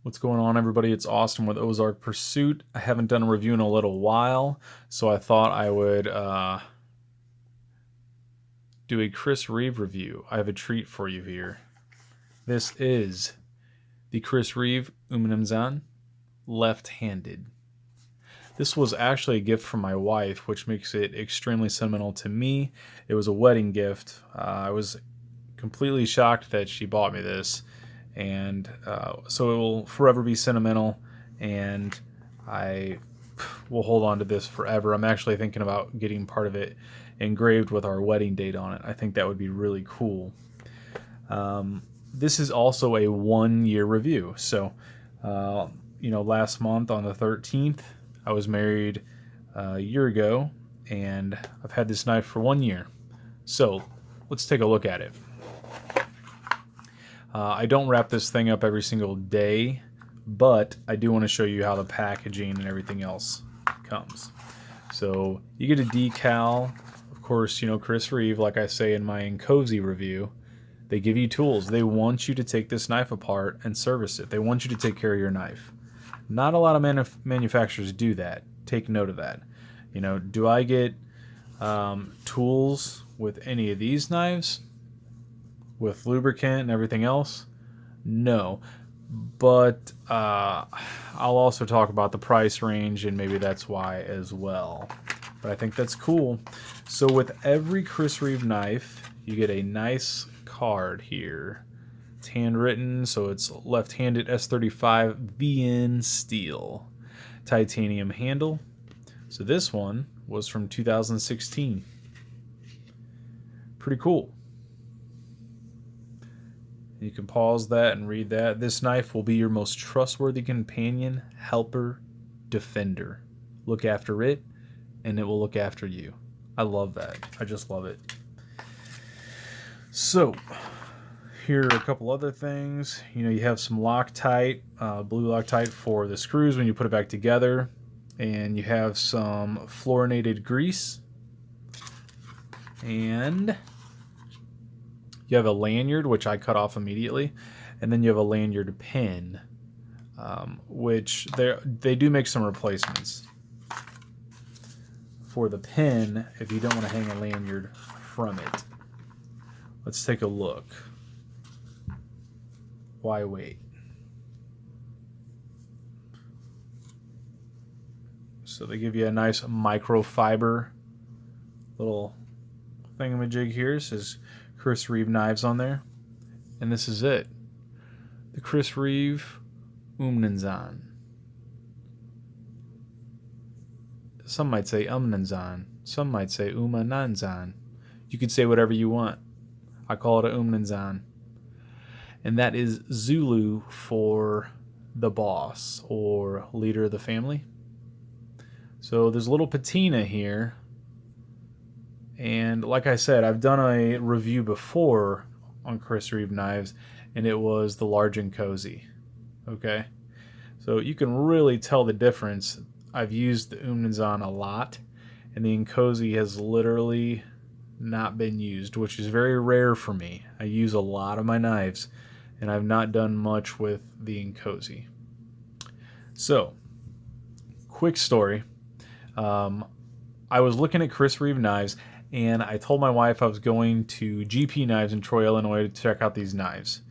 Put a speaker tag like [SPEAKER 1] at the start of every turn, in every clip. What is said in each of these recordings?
[SPEAKER 1] What's going on, everybody? It's Austin with Ozark Pursuit. I haven't done a review in a little while, so I thought I would do a Chris Reeve review. I have a treat for you here. This is the Chris Reeve Umnumzaan Left-Handed. This was actually a gift from my wife, which makes it extremely sentimental to me. It was a wedding gift. I was completely shocked that she bought me this, and so it will forever be sentimental, and I will hold on to this forever. I'm actually thinking about getting part of it engraved with our wedding date on it. I think that would be really cool. This is also a 1-year review. So, last month on the 13th, I was married a year ago, and I've had this knife for 1 year. So, let's take a look at it. I don't wrap this thing up every single day, but I do want to show you how the packaging and everything else comes. So you get a decal, of course, Chris Reeve, like I say in my Cozy review, they give you tools. They want you to take this knife apart and service it. They want you to take care of your knife. Not a lot of manufacturers do that. Take note of that. Do I get tools with any of these knives? With lubricant and everything else? No. But I'll also talk about the price range, and maybe that's why as well. But I think that's cool. So with every Chris Reeve knife, you get a nice card here. It's handwritten, so it's left-handed S35 VN steel. Titanium handle. So this one was from 2016. Pretty cool. You can pause that and read that. This knife will be your most trustworthy companion, helper, defender. Look after it, and it will look after you. I love that. I just love it. So, here are a couple other things. You have some Loctite, blue Loctite for the screws when you put it back together. And you have some fluorinated grease. And you have a lanyard, which I cut off immediately, and then you have a lanyard pin, which they do make some replacements for the pin if you don't want to hang a lanyard from it. Let's take a look. Why wait? So they give you a nice microfiber little thingamajig here. It says Chris Reeve knives on there, and this is it. The Chris Reeve Umnumzaan. Some might say Umnumzaan. Some might say Umnumzaan. You could say whatever you want. I call it a Umnumzaan. And that is Zulu for the boss or leader of the family. So there's a little patina here. And like I said, I've done a review before on Chris Reeve knives, and it was the large and cozy. Okay? So you can really tell the difference. I've used the Umnumzaan a lot, and the Cozy has literally not been used, which is very rare for me. I use a lot of my knives, and I've not done much with the Cozy. So, quick story. I was looking at Chris Reeve knives, and I told my wife I was going to GP Knives in Troy, Illinois to check out these knives.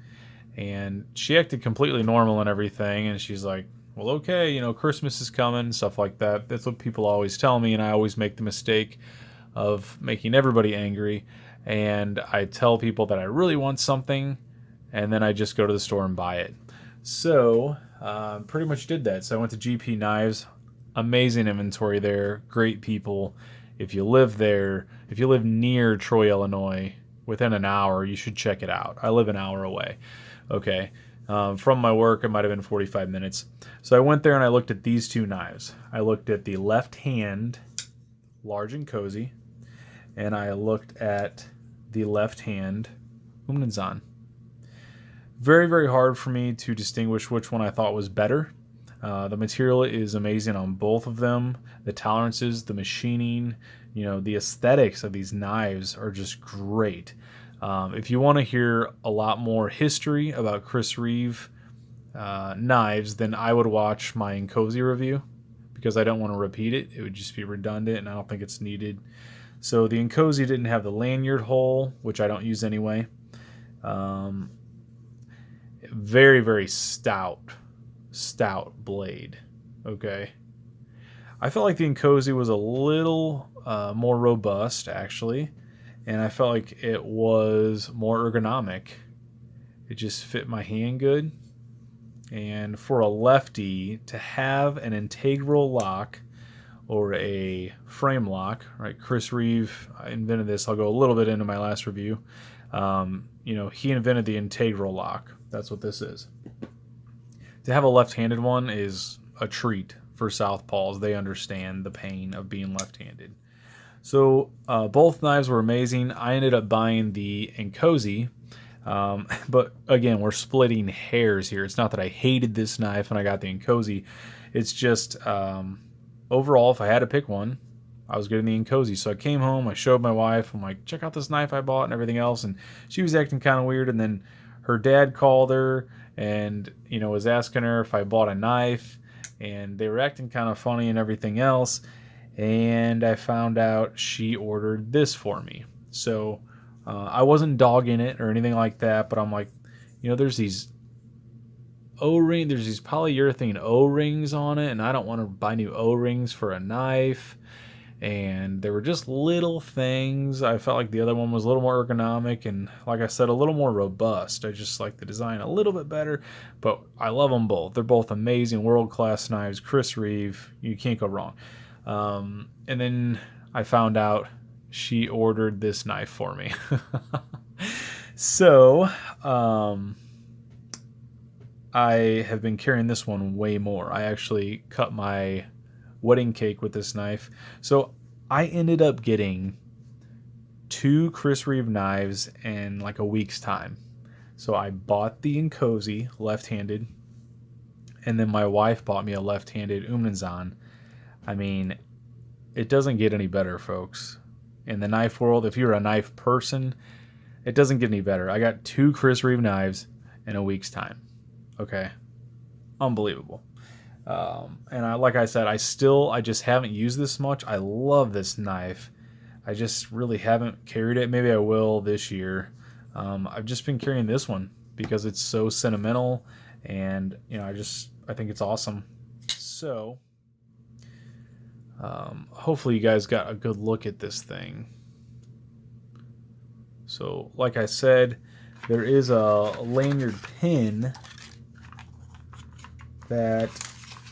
[SPEAKER 1] And she acted completely normal and everything, and she's like, well, okay, Christmas is coming and stuff like that. That's what people always tell me, and I always make the mistake of making everybody angry. And I tell people that I really want something, and then I just go to the store and buy it. So, pretty much did that. So I went to GP Knives. Amazing inventory there. Great people. If you live there, if you live near Troy, Illinois, within an hour, you should check it out. I live an hour away. Okay. From my work, it might have been 45 minutes. So I went there and I looked at these two knives. I looked at the left hand, large and cozy, and I looked at the left hand, Umnumzaan. Very, very hard for me to distinguish which one I thought was better. The material is amazing on both of them. The tolerances, the machining, the aesthetics of these knives are just great. If you want to hear a lot more history about Chris Reeve, knives, then I would watch my Encozy review, because I don't want to repeat it. It would just be redundant, and I don't think it's needed. So the Encozy didn't have the lanyard hole, which I don't use anyway. Very, very stout blade. Okay. I felt like the Encozy was a little more robust, actually, and I felt like it was more ergonomic. It just fit my hand good. And for a lefty, to have an integral lock or a frame lock, right? Chris Reeve invented this. I'll go a little bit into my last review. He invented the integral lock. That's what this is. To have a left-handed one is a treat for southpaws. They understand the pain of being left-handed. So both knives were amazing. I ended up buying the Encozy. But again, we're splitting hairs here. It's not that I hated this knife when I got the Encozy. It's just overall, if I had to pick one, I was getting the Encozy. So I came home, I showed my wife, I'm like, check out this knife I bought and everything else. And she was acting kind of weird. And then her dad called her and, was asking her if I bought a knife. And they were acting kind of funny and everything else. And I found out she ordered this for me. So I wasn't dogging it or anything like that, but I'm like, there's these there's these polyurethane O-rings on it, and I don't want to buy new O-rings for a knife. And there were just little things. I felt like the other one was a little more ergonomic and, like I said, a little more robust. I just like the design a little bit better, but I love them both. They're both amazing, world-class knives. Chris Reeve, you can't go wrong. And then I found out she ordered this knife for me. So, I have been carrying this one way more. I actually cut my wedding cake with this knife. So I ended up getting 2 Chris Reeve knives in like a week's time. So I bought the Encozy left-handed, and then my wife bought me a left-handed Umnumzaan. I mean, it doesn't get any better, folks. In the knife world, if you're a knife person, it doesn't get any better. I got 2 Chris Reeve knives in a week's time. Okay. Unbelievable. Like I said, I just haven't used this much. I love this knife. I just really haven't carried it. Maybe I will this year. I've just been carrying this one because it's so sentimental, and I think it's awesome. So hopefully you guys got a good look at this thing. So like I said, there is a lanyard pin that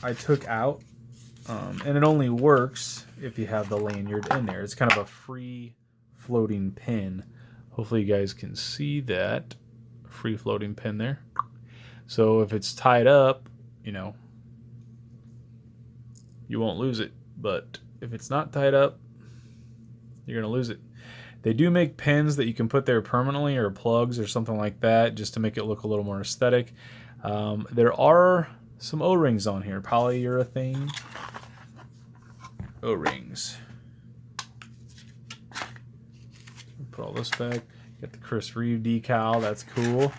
[SPEAKER 1] I took out, and it only works if you have the lanyard in there. It's kind of a free floating pin. Hopefully you guys can see that free floating pin there. So if it's tied up, you won't lose it. But if it's not tied up, you're going to lose it. They do make pins that you can put there permanently, or plugs or something like that, just to make it look a little more aesthetic. There are some O-rings on here, polyurethane O-rings. Put all this back. Got the Chris Reeve decal. That's cool.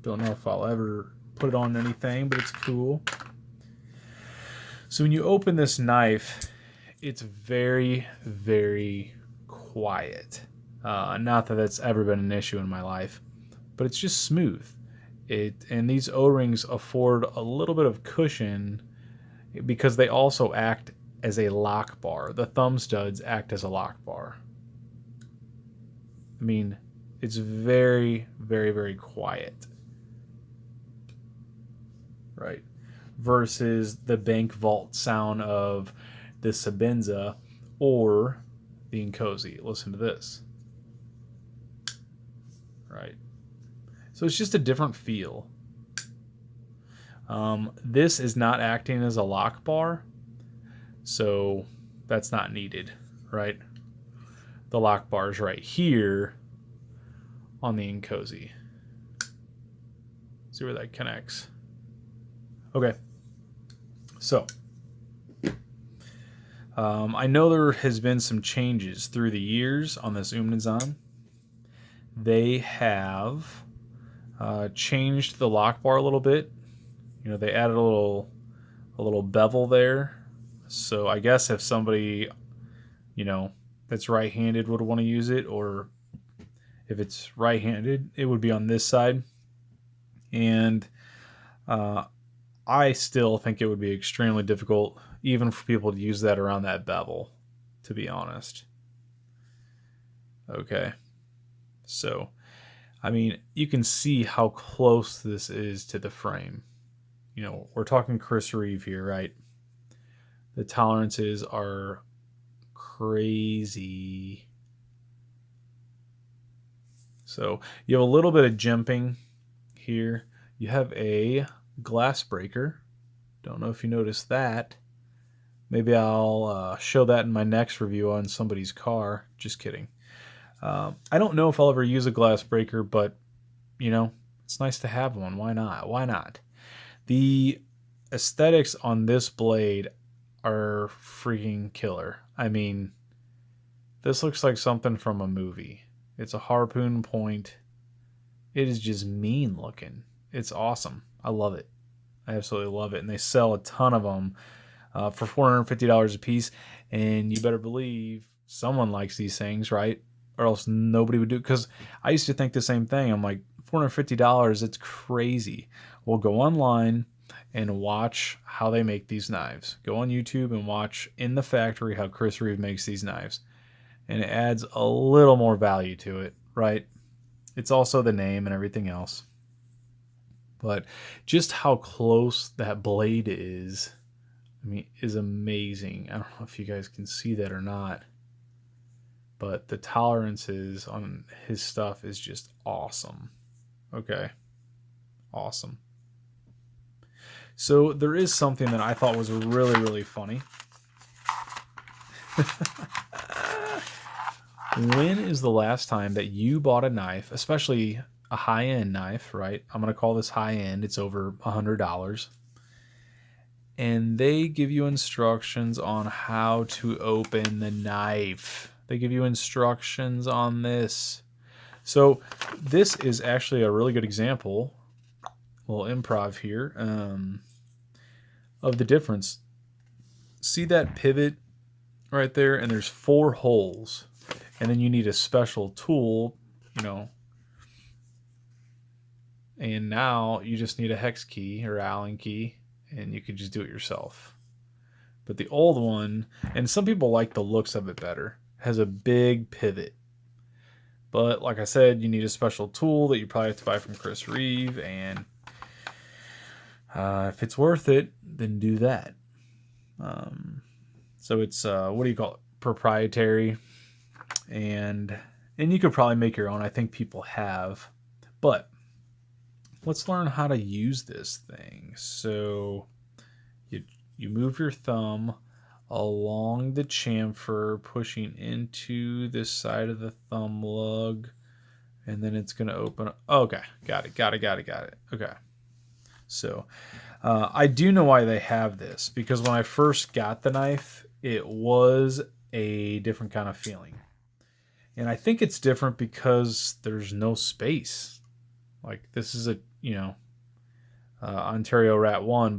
[SPEAKER 1] Don't know if I'll ever put it on anything, but it's cool. So when you open this knife, it's very, very quiet. Not that that's ever been an issue in my life, but it's just smooth. And these O-rings afford a little bit of cushion because they also act as a lock bar. The thumb studs act as a lock bar. I mean, it's very, very, very quiet. Right? Versus the bank vault sound of the Sebenza or the Encozy. Listen to this. Right? So it's just a different feel. This is not acting as a lock bar, so that's not needed, right? The lock bar is right here on the Encozy. See where that connects. Okay. So, I know there has been some changes through the years on this Umnumzaan. They have changed the lock bar a little bit. You know, they added a little bevel there. So I guess if somebody, you know, that's right-handed would want to use it, or if it's right-handed, it would be on this side. And uh, I still think it would be extremely difficult, even for people to use that around that bevel, to be honest. Okay. So, I mean, you can see how close this is to the frame. You know, we're talking Chris Reeve here, right? The tolerances are crazy. So you have a little bit of jimping here. You have a glass breaker. Don't know if you noticed that. Maybe I'll show that in my next review on somebody's car. Just kidding. I don't know if I'll ever use a glass breaker, but, you know, it's nice to have one. Why not? Why not? The aesthetics on this blade are freaking killer. I mean, this looks like something from a movie. It's a harpoon point. It is just mean looking. It's awesome. I love it. I absolutely love it. And they sell a ton of them for $450 a piece. And you better believe someone likes these things, right? Or else nobody would do it. Because I used to think the same thing. I'm like, $450, it's crazy. Well, go online and watch how they make these knives. Go on YouTube and watch in the factory how Chris Reeve makes these knives. And it adds a little more value to it, right? It's also the name and everything else. But just how close that blade is, I mean, is amazing. I don't know if you guys can see that or not. But the tolerances on his stuff is just awesome. Okay. Awesome. So there is something that I thought was really, really funny. When is the last time that you bought a knife, especially a high-end knife, right? I'm going to call this high-end. It's over $100. And they give you instructions on how to open the knife. They give you instructions on this. So this is actually a really good example, a little improv here, of the difference. See that pivot right there? And there's 4 holes. And then you need a special tool, you know. And now you just need a hex key or Allen key, and you can just do it yourself. But the old one, and some people like the looks of it better, has a big pivot. But like I said, you need a special tool that you probably have to buy from Chris Reeve, and if it's worth it, then do that. So it's, what do you call it? Proprietary. And you could probably make your own. I think people have. But let's learn how to use this thing. So you move your thumb along the chamfer, pushing into this side of the thumb lug, and then it's going to open up. Okay, got it. Okay. So I do know why they have this, because when I first got the knife, it was a different kind of feeling. And I think it's different because there's no space. Like, this is a, Ontario Rat 1,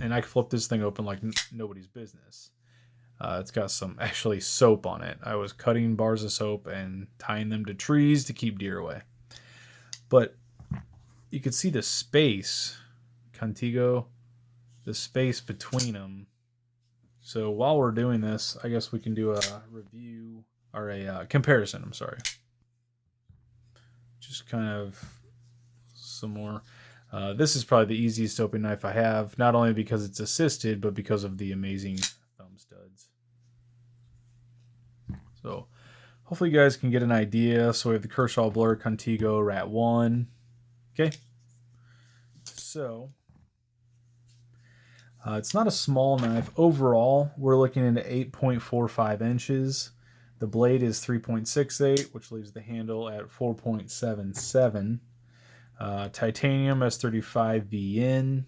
[SPEAKER 1] and I can flip this thing open like nobody's business. It's got some actually soap on it. I was cutting bars of soap and tying them to trees to keep deer away. But you could see the space, Contigo, the space between them. So while we're doing this, I guess we can do a review, or a comparison, I'm sorry. Just kind of some more. This is probably the easiest opening knife I have, not only because it's assisted, but because of the amazing thumb studs. So hopefully you guys can get an idea. So we have the Kershaw Blur Contigo Rat 1. Okay. So it's not a small knife. Overall, we're looking into 8.45 inches. The blade is 3.68, which leaves the handle at 4.77. Titanium S35 VN.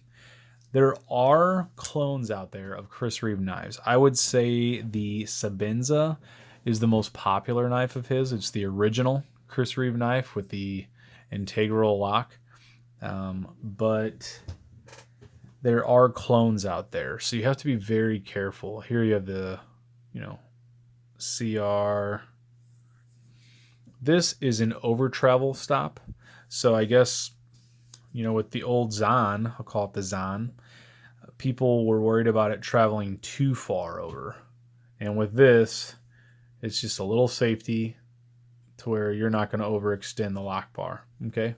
[SPEAKER 1] There are clones out there of Chris Reeve knives. I would say the Sebenza is the most popular knife of his. It's the original Chris Reeve knife with the integral lock. But there are clones out there, so you have to be very careful. Here you have the, CR. This is an over travel stop. So I guess, with the old Zahn, I'll call it the Zahn, people were worried about it traveling too far over. And with this, it's just a little safety to where you're not going to overextend the lock bar. Okay.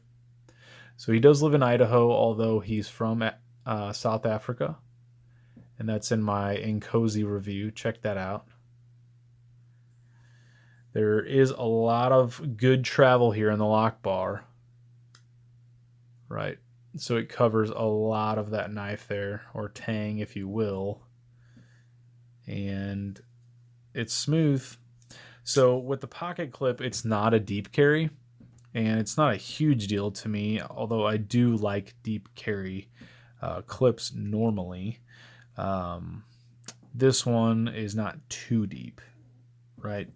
[SPEAKER 1] So he does live in Idaho, although he's from South Africa. And that's in my Nkosi review. Check that out. There is a lot of good travel here in the lock bar. Right. So it covers a lot of that knife there, or tang, if you will. And it's smooth. So with the pocket clip, it's not a deep carry. And it's not a huge deal to me, although I do like deep carry clips normally. This one is not too deep, right?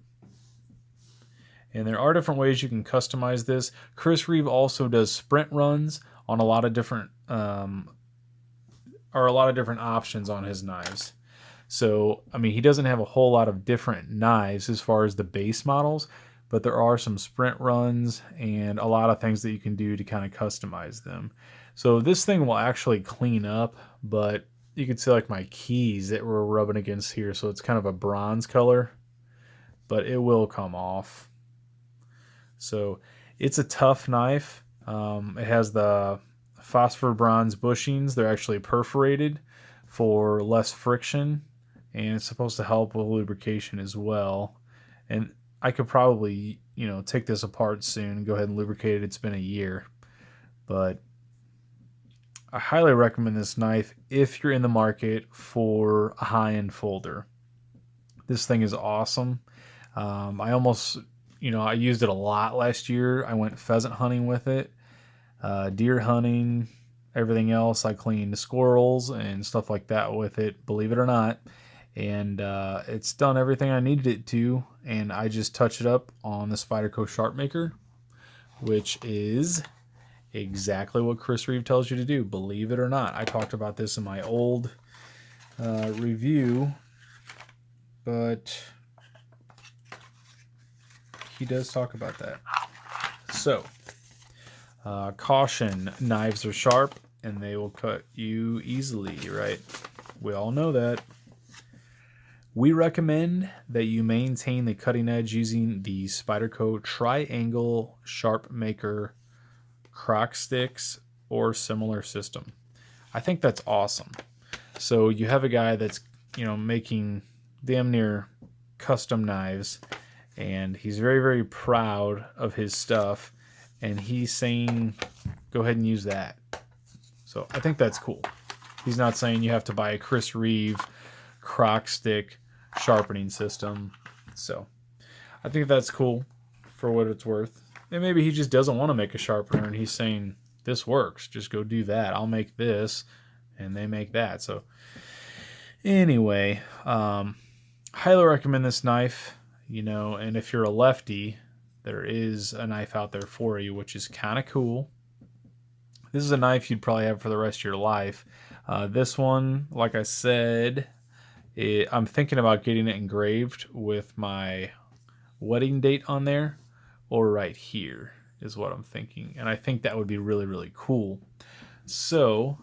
[SPEAKER 1] And there are different ways you can customize this. Chris Reeve also does sprint runs on a lot of different options on his knives. So, I mean, he doesn't have a whole lot of different knives as far as the base models, but there are some sprint runs and a lot of things that you can do to kind of customize them. So this thing will actually clean up, but you can see like my keys that were rubbing against here. So it's kind of a bronze color, but it will come off. So it's a tough knife. It has the phosphor bronze bushings. They're actually perforated for less friction, and it's supposed to help with lubrication as well. And I could probably, take this apart soon and go ahead and lubricate it. It's been a year, but I highly recommend this knife if you're in the market for a high-end folder. This thing is awesome. I almost, I used it a lot last year. I went pheasant hunting with it, deer hunting, everything else. I cleaned squirrels and stuff like that with it, believe it or not. And it's done everything I needed it to, and I just touch it up on the Spyderco Sharp Maker, which is exactly what Chris Reeve tells you to do, believe it or not. I talked about this in my old review, but he does talk about that. So, caution, knives are sharp and they will cut you easily, right? We all know that. We recommend that you maintain the cutting edge using the Spyderco Triangle Sharp Maker crock sticks or similar system. I think that's awesome. So you have a guy that's, making damn near custom knives, and he's very, very proud of his stuff, and he's saying, go ahead and use that. So I think that's cool. He's not saying you have to buy a Chris Reeve crock stick sharpening system. So I think that's cool for what it's worth. And maybe he just doesn't want to make a sharpener and he's saying, this works, just go do that. I'll make this and they make that. So anyway, highly recommend this knife, and if you're a lefty, there is a knife out there for you, which is kind of cool. This is a knife you'd probably have for the rest of your life. This one, like I said, I'm thinking about getting it engraved with my wedding date on there, or right here is what I'm thinking. And I think that would be really, really cool. So,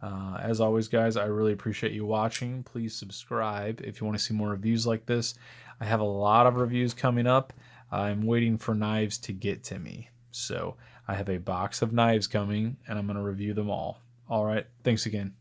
[SPEAKER 1] as always, guys, I really appreciate you watching. Please subscribe if you want to see more reviews like this. I have a lot of reviews coming up. I'm waiting for knives to get to me. So I have a box of knives coming, and I'm going to review them all. All right. Thanks again.